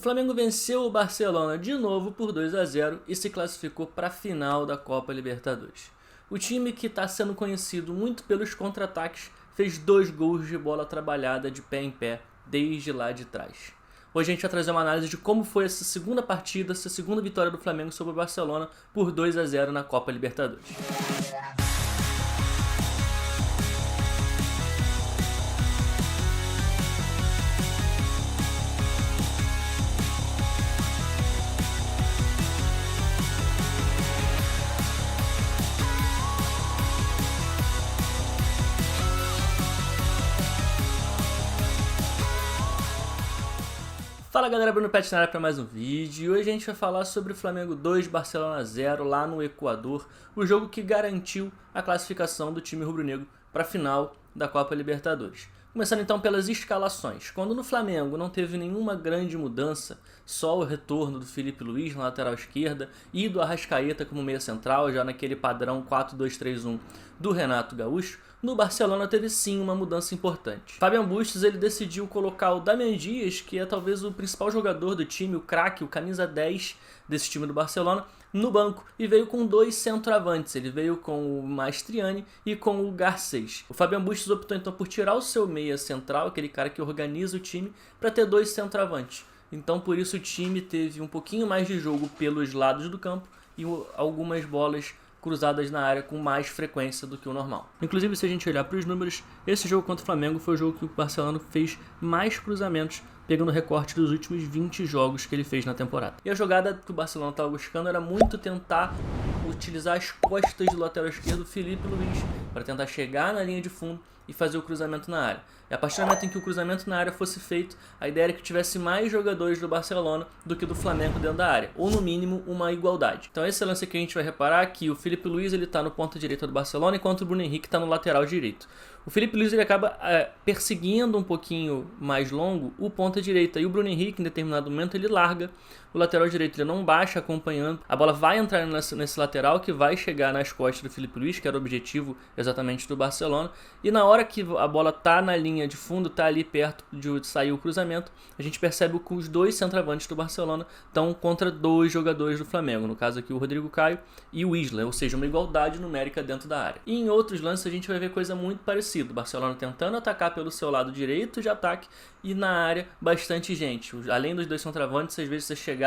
Flamengo venceu o Barcelona de novo por 2-0 e se classificou para a final da Copa Libertadores. O time, que está sendo conhecido muito pelos contra-ataques, fez 2 gols de bola trabalhada de pé em pé desde lá de trás. Hoje a gente vai trazer uma análise de como foi essa segunda partida, essa segunda vitória do Flamengo sobre o Barcelona por 2-0 na Copa Libertadores. Fala galera, Bruno Pet na área para mais um vídeo. E hoje a gente vai falar sobre o Flamengo 2, Barcelona 0 lá no Equador, o jogo que garantiu a classificação do time rubro-negro para a final da Copa Libertadores. Começando então pelas escalações. Quando no Flamengo não teve nenhuma grande mudança, só o retorno do Filipe Luís na lateral esquerda e do Arrascaeta como meia central, já naquele padrão 4-2-3-1 do Renato Gaúcho, no Barcelona teve sim uma mudança importante. Fabian Bustos ele decidiu colocar o Damian Dias, que é talvez o principal jogador do time, o craque, o camisa 10 desse time do Barcelona, no banco, e veio com 2 centroavantes. Ele veio com o Mastriani e com o Garcês. O Fabian Bustos optou então por tirar o seu meia central, aquele cara que organiza o time, para ter 2 centroavantes. Então por isso o time teve um pouquinho mais de jogo pelos lados do campo e algumas bolas cruzadas na área com mais frequência do que o normal. Inclusive, se a gente olhar para os números, esse jogo contra o Flamengo foi o jogo que o Barcelona fez mais cruzamentos, pegando o recorte dos últimos 20 jogos que ele fez na temporada. E a jogada que o Barcelona estava buscando era muito tentar utilizar as costas do lateral esquerdo Filipe Luís para tentar chegar na linha de fundo e fazer o cruzamento na área. E a partir do momento em que o cruzamento na área fosse feito, a ideia era que tivesse mais jogadores do Barcelona do que do Flamengo dentro da área, ou no mínimo uma igualdade. Então esse lance aqui a gente vai reparar que o Filipe Luís está no ponta direita do Barcelona, enquanto o Bruno Henrique está no lateral direito. O Filipe Luís ele acaba perseguindo um pouquinho mais longo o ponta direita, e o Bruno Henrique em determinado momento ele larga o lateral direito, ele não baixa acompanhando, a bola vai entrar nesse lateral que vai chegar nas costas do Filipe Luís, que era o objetivo exatamente do Barcelona, e na hora que a bola tá na linha de fundo, tá ali perto de sair o cruzamento, a gente percebe que os 2 centroavantes do Barcelona estão contra 2 jogadores do Flamengo, no caso aqui o Rodrigo Caio e o Isla, ou seja, uma igualdade numérica dentro da área. E em outros lances a gente vai ver coisa muito parecida, o Barcelona tentando atacar pelo seu lado direito de ataque e na área bastante gente, além dos 2 centroavantes, às vezes a chegada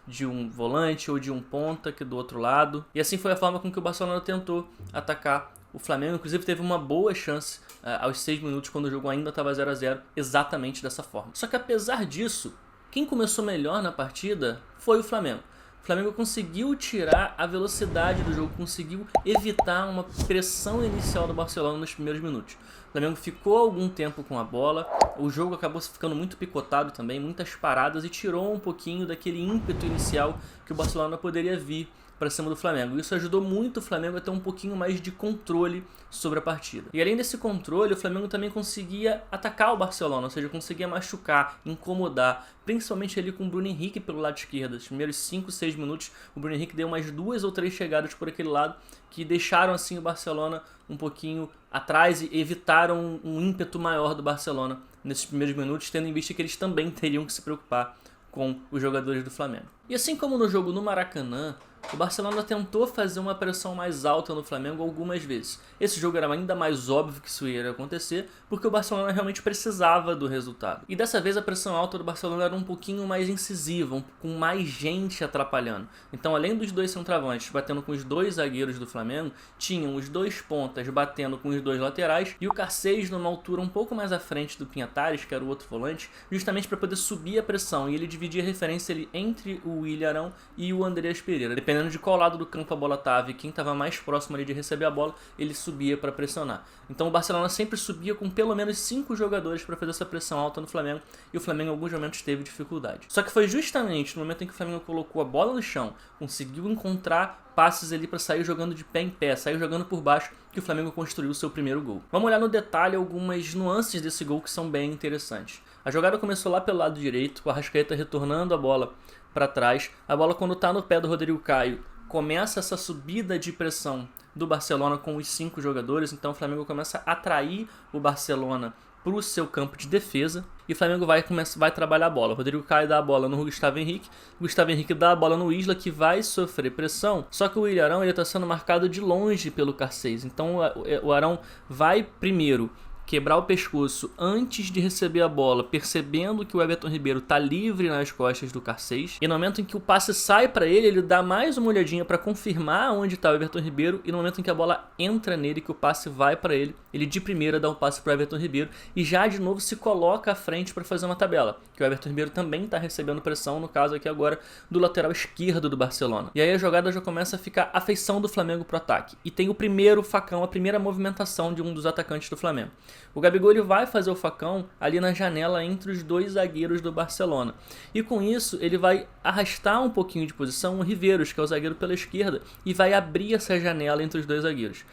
de um volante ou de um ponta que do outro lado, e assim foi a forma com que o Barcelona tentou atacar o Flamengo. Inclusive teve uma boa chance aos 6 minutos, quando o jogo ainda estava 0-0, exatamente dessa forma. Só que apesar disso, quem começou melhor na partida foi o Flamengo. O Flamengo conseguiu tirar a velocidade do jogo, conseguiu evitar uma pressão inicial do Barcelona nos primeiros minutos. O Flamengo ficou algum tempo com a bola, o jogo acabou ficando muito picotado também, muitas paradas, e tirou um pouquinho daquele ímpeto inicial que o Barcelona poderia vir para cima do Flamengo. Isso ajudou muito o Flamengo a ter um pouquinho mais de controle sobre a partida. E além desse controle, o Flamengo também conseguia atacar o Barcelona, ou seja, conseguia machucar, incomodar, principalmente ali com o Bruno Henrique pelo lado esquerdo. Nos primeiros 5, 6 minutos, o Bruno Henrique deu umas 2 ou 3 chegadas por aquele lado que deixaram assim o Barcelona um pouquinho atrás e evitaram um ímpeto maior do Barcelona nesses primeiros minutos, tendo em vista que eles também teriam que se preocupar com os jogadores do Flamengo. E assim como no jogo no Maracanã, o Barcelona tentou fazer uma pressão mais alta no Flamengo algumas vezes. Esse jogo era ainda mais óbvio que isso ia acontecer, porque o Barcelona realmente precisava do resultado. E dessa vez a pressão alta do Barcelona era um pouquinho mais incisiva, com mais gente atrapalhando. Então, além dos 2 centroavantes batendo com os 2 zagueiros do Flamengo, tinham os 2 pontas batendo com os 2 laterais e o Garcês numa altura um pouco mais à frente do Piñatares, que era o outro volante, justamente para poder subir a pressão, e ele dividia a referência ali entre o Willian Arão e o Andreas Pereira. Dependendo de qual lado do campo a bola estava e quem estava mais próximo ali de receber a bola, ele subia para pressionar. Então o Barcelona sempre subia com pelo menos 5 jogadores para fazer essa pressão alta no Flamengo, e o Flamengo em alguns momentos teve dificuldade. Só que foi justamente no momento em que o Flamengo colocou a bola no chão, conseguiu encontrar passes ali para sair jogando de pé em pé, sair jogando por baixo, que o Flamengo construiu o seu primeiro gol. Vamos olhar no detalhe algumas nuances desse gol que são bem interessantes. A jogada começou lá pelo lado direito, com o Arrascaeta retornando a bola para trás. A bola, quando está no pé do Rodrigo Caio, começa essa subida de pressão do Barcelona com os 5 jogadores, então o Flamengo começa a atrair o Barcelona para o seu campo de defesa e o Flamengo vai trabalhar a bola. O Rodrigo Caio dá a bola no Gustavo Henrique, o Gustavo Henrique dá a bola no Isla, que vai sofrer pressão, só que o William Arão está sendo marcado de longe pelo Carcês, então o Arão vai primeiro quebrar o pescoço antes de receber a bola, percebendo que o Everton Ribeiro está livre nas costas do Carcês. E no momento em que o passe sai para ele, ele dá mais uma olhadinha para confirmar onde está o Everton Ribeiro. E no momento em que a bola entra nele, que o passe vai para ele, ele de primeira dá um passe para o Everton Ribeiro e já de novo se coloca à frente para fazer uma tabela. Que o Everton Ribeiro também está recebendo pressão, no caso aqui agora do lateral esquerdo do Barcelona. E aí a jogada já começa a ficar a feição do Flamengo pro ataque. E tem o primeiro facão, a primeira movimentação de um dos atacantes do Flamengo. O Gabigol ele vai fazer o facão ali na janela entre os dois zagueiros do Barcelona. E com isso ele vai arrastar um pouquinho de posição o Riveiros, que é o zagueiro pela esquerda, e vai abrir essa janela entre os dois zagueiros.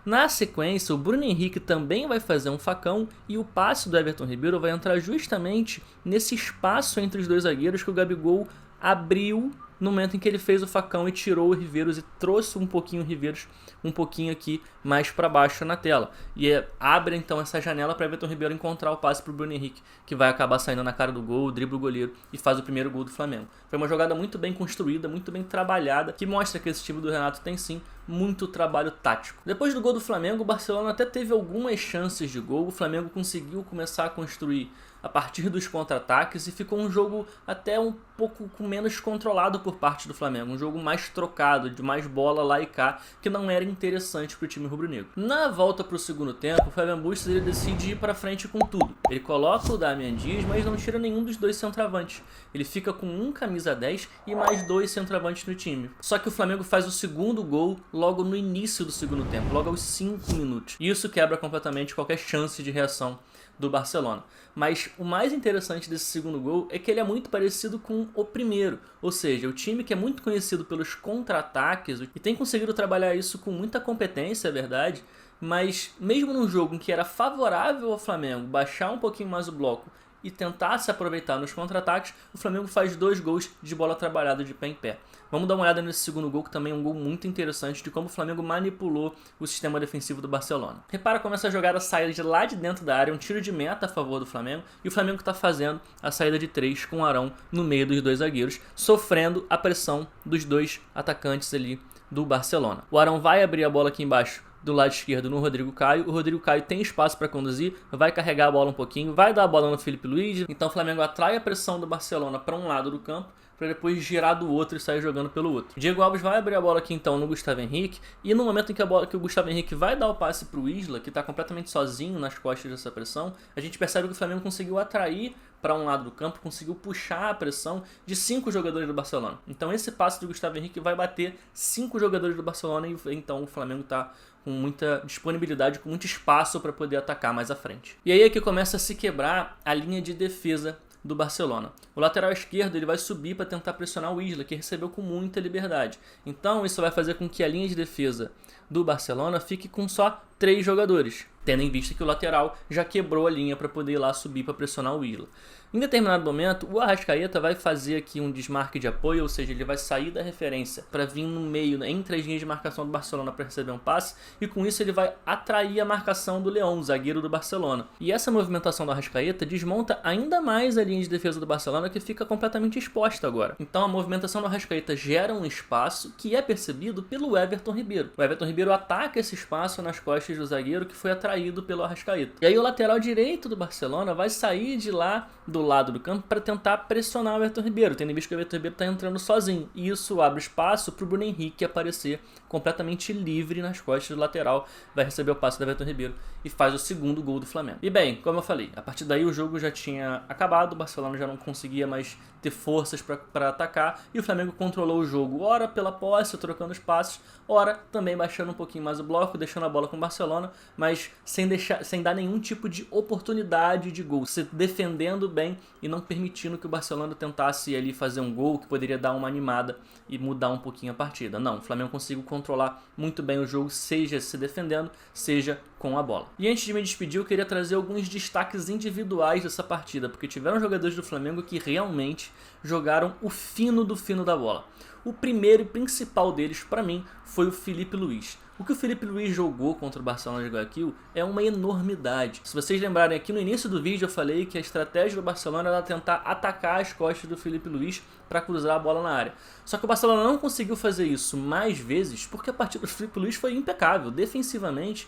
Na sequência, o Bruno Henrique também vai fazer um facão e o passe do Everton Ribeiro vai entrar justamente nesse espaço entre os dois zagueiros que o Gabigol abriu no momento em que ele fez o facão e tirou o Riveiros e trouxe um pouquinho o Riveiros um pouquinho aqui mais para baixo na tela. E abre então essa janela para Everton Ribeiro encontrar o passe para o Bruno Henrique, que vai acabar saindo na cara do gol, dribla o goleiro e faz o primeiro gol do Flamengo. Foi uma jogada muito bem construída, muito bem trabalhada, que mostra que esse time do Renato tem sim muito trabalho tático. Depois do gol do Flamengo, o Barcelona até teve algumas chances de gol, o Flamengo conseguiu começar a construir a partir dos contra-ataques e ficou um jogo até um pouco menos controlado por parte do Flamengo, um jogo mais trocado, de mais bola lá e cá, que não era interessante para o time rubro-negro. Na volta para o segundo tempo, o Fabian Bustos ele decide ir para frente com tudo. Ele coloca o Damian Dias, mas não tira nenhum dos dois centroavantes. Ele fica com um camisa 10 e mais dois centroavantes no time. Só que o Flamengo faz o segundo gol logo no início do segundo tempo, logo aos 5 minutos. E isso quebra completamente qualquer chance de reação do Barcelona. Mas o mais interessante desse segundo gol é que ele é muito parecido com o primeiro, ou seja, o time que é muito conhecido pelos contra-ataques e tem conseguido trabalhar isso com muita competência, é verdade, mas mesmo num jogo em que era favorável ao Flamengo baixar um pouquinho mais o bloco e tentar se aproveitar nos contra-ataques, o Flamengo faz 2 gols de bola trabalhada de pé em pé. Vamos dar uma olhada nesse segundo gol, que também é um gol muito interessante de como o Flamengo manipulou o sistema defensivo do Barcelona. Repara como essa jogada sai de lá de dentro da área, um tiro de meta a favor do Flamengo, e o Flamengo está fazendo a saída de 3 com o Arão no meio dos dois zagueiros, sofrendo a pressão dos dois atacantes ali do Barcelona. O Arão vai abrir a bola aqui embaixo do lado esquerdo no Rodrigo Caio. O Rodrigo Caio tem espaço para conduzir, vai carregar a bola um pouquinho, vai dar a bola no Filipe Luís. Então o Flamengo atrai a pressão do Barcelona para um lado do campo, para depois girar do outro e sair jogando pelo outro. Diego Alves vai abrir a bola aqui então no Gustavo Henrique, e no momento em que o Gustavo Henrique vai dar o passe para o Isla, que está completamente sozinho nas costas dessa pressão, a gente percebe que o Flamengo conseguiu atrair para um lado do campo, conseguiu puxar a pressão de 5 jogadores do Barcelona. Então esse passe do Gustavo Henrique vai bater 5 jogadores do Barcelona e então o Flamengo está com muita disponibilidade, com muito espaço para poder atacar mais à frente. E aí é que começa a se quebrar a linha de defesa do Barcelona. O lateral esquerdo ele vai subir para tentar pressionar o Isla, que recebeu com muita liberdade. Então isso vai fazer com que a linha de defesa do Barcelona fique com só 3 jogadores, tendo em vista que o lateral já quebrou a linha para poder ir lá subir para pressionar o Isla. Em determinado momento, o Arrascaeta vai fazer aqui um desmarque de apoio, ou seja, ele vai sair da referência para vir no meio, entre as linhas de marcação do Barcelona para receber um passe, e com isso ele vai atrair a marcação do Leão, zagueiro do Barcelona. E essa movimentação do Arrascaeta desmonta ainda mais a linha de defesa do Barcelona, que fica completamente exposta agora. Então a movimentação do Arrascaeta gera um espaço que é percebido pelo Everton Ribeiro. O Everton Ribeiro ataca esse espaço nas costas do zagueiro que foi atraído pelo Arrascaeta. E aí o lateral direito do Barcelona vai sair de lá do lado do campo para tentar pressionar o Everton Ribeiro, tendo em vista que o Everton Ribeiro está entrando sozinho. E isso abre espaço para o Bruno Henrique aparecer completamente livre nas costas do lateral, vai receber o passe do Everton Ribeiro e faz o segundo gol do Flamengo. E bem, como eu falei, a partir daí o jogo já tinha acabado, o Barcelona já não conseguia mais ter forças para atacar e o Flamengo controlou o jogo, ora pela posse, trocando os passes, ora também baixando um pouquinho mais o bloco, deixando a bola com o Barcelona, mas sem dar nenhum tipo de oportunidade de gol, se defendendo bem e não permitindo que o Barcelona tentasse ali fazer um gol que poderia dar uma animada e mudar um pouquinho a partida. Não, o Flamengo conseguiu controlar muito bem o jogo, seja se defendendo, seja com a bola. E antes de me despedir, eu queria trazer alguns destaques individuais dessa partida, porque tiveram jogadores do Flamengo que realmente jogaram o fino do fino da bola. O primeiro e principal deles, para mim, foi o Filipe Luís. O que o Filipe Luís jogou contra o Barcelona de Guayaquil é uma enormidade. Se vocês lembrarem aqui no início do vídeo eu falei que a estratégia do Barcelona era tentar atacar as costas do Filipe Luís para cruzar a bola na área. Só que o Barcelona não conseguiu fazer isso mais vezes porque a partida do Filipe Luís foi impecável. Defensivamente,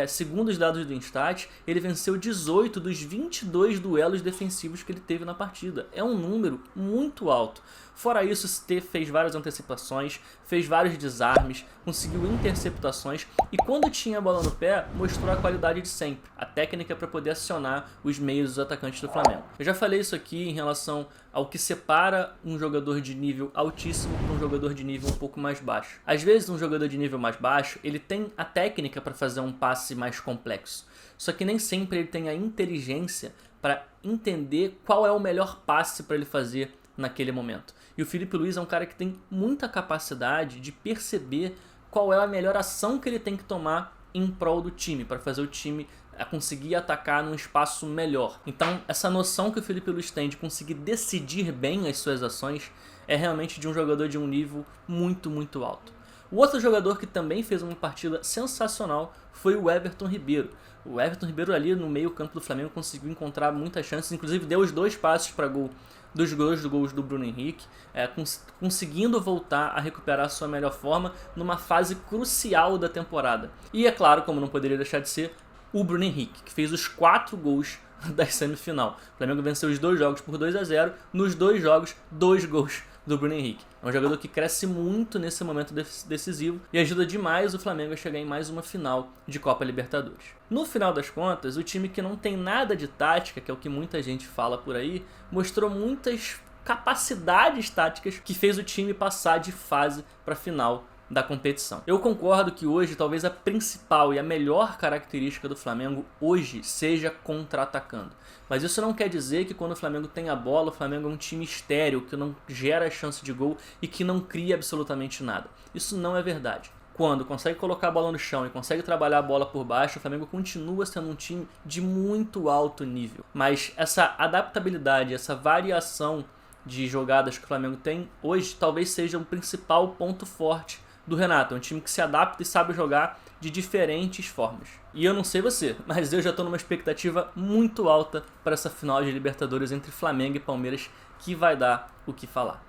segundo os dados do Instat, ele venceu 18 dos 22 duelos defensivos que ele teve na partida. É um número muito alto. Fora isso, fez várias antecipações, fez vários desarmes, conseguiu interceptações e quando tinha a bola no pé, mostrou a qualidade de sempre, a técnica para poder acionar os meios dos atacantes do Flamengo. Eu já falei isso aqui em relação ao que separa um jogador de nível altíssimo de um jogador de nível um pouco mais baixo. Às vezes um jogador de nível mais baixo, ele tem a técnica para fazer um passe mais complexo, só que nem sempre ele tem a inteligência para entender qual é o melhor passe para ele fazer naquele momento. E o Filipe Luís é um cara que tem muita capacidade de perceber qual é a melhor ação que ele tem que tomar em prol do time, para fazer o time conseguir atacar num espaço melhor. Então, essa noção que o Filipe Luís tem de conseguir decidir bem as suas ações é realmente de um jogador de um nível muito, muito alto. O outro jogador que também fez uma partida sensacional foi o Everton Ribeiro. O Everton Ribeiro ali no meio campo do Flamengo conseguiu encontrar muitas chances, inclusive deu os 2 passes para gol dos gols do Bruno Henrique, conseguindo voltar a recuperar a sua melhor forma numa fase crucial da temporada. E é claro, como não poderia deixar de ser, o Bruno Henrique, que fez os 4 gols da semifinal. O Flamengo venceu os 2 jogos por 2-0, nos 2 jogos, 2 gols do Bruno Henrique. É um jogador que cresce muito nesse momento decisivo e ajuda demais o Flamengo a chegar em mais uma final de Copa Libertadores. No final das contas, o time que não tem nada de tática, que é o que muita gente fala por aí, mostrou muitas capacidades táticas que fez o time passar de fase para a final da competição. Eu concordo que hoje talvez a principal e a melhor característica do Flamengo hoje seja contra-atacando. Mas isso não quer dizer que quando o Flamengo tem a bola, o Flamengo é um time estéril, que não gera chance de gol e que não cria absolutamente nada. Isso não é verdade. Quando consegue colocar a bola no chão e consegue trabalhar a bola por baixo, o Flamengo continua sendo um time de muito alto nível. Mas essa adaptabilidade, essa variação de jogadas que o Flamengo tem hoje, talvez seja o principal ponto forte do Renato. É um time que se adapta e sabe jogar de diferentes formas. E eu não sei você, mas eu já estou numa expectativa muito alta para essa final de Libertadores entre Flamengo e Palmeiras, que vai dar o que falar.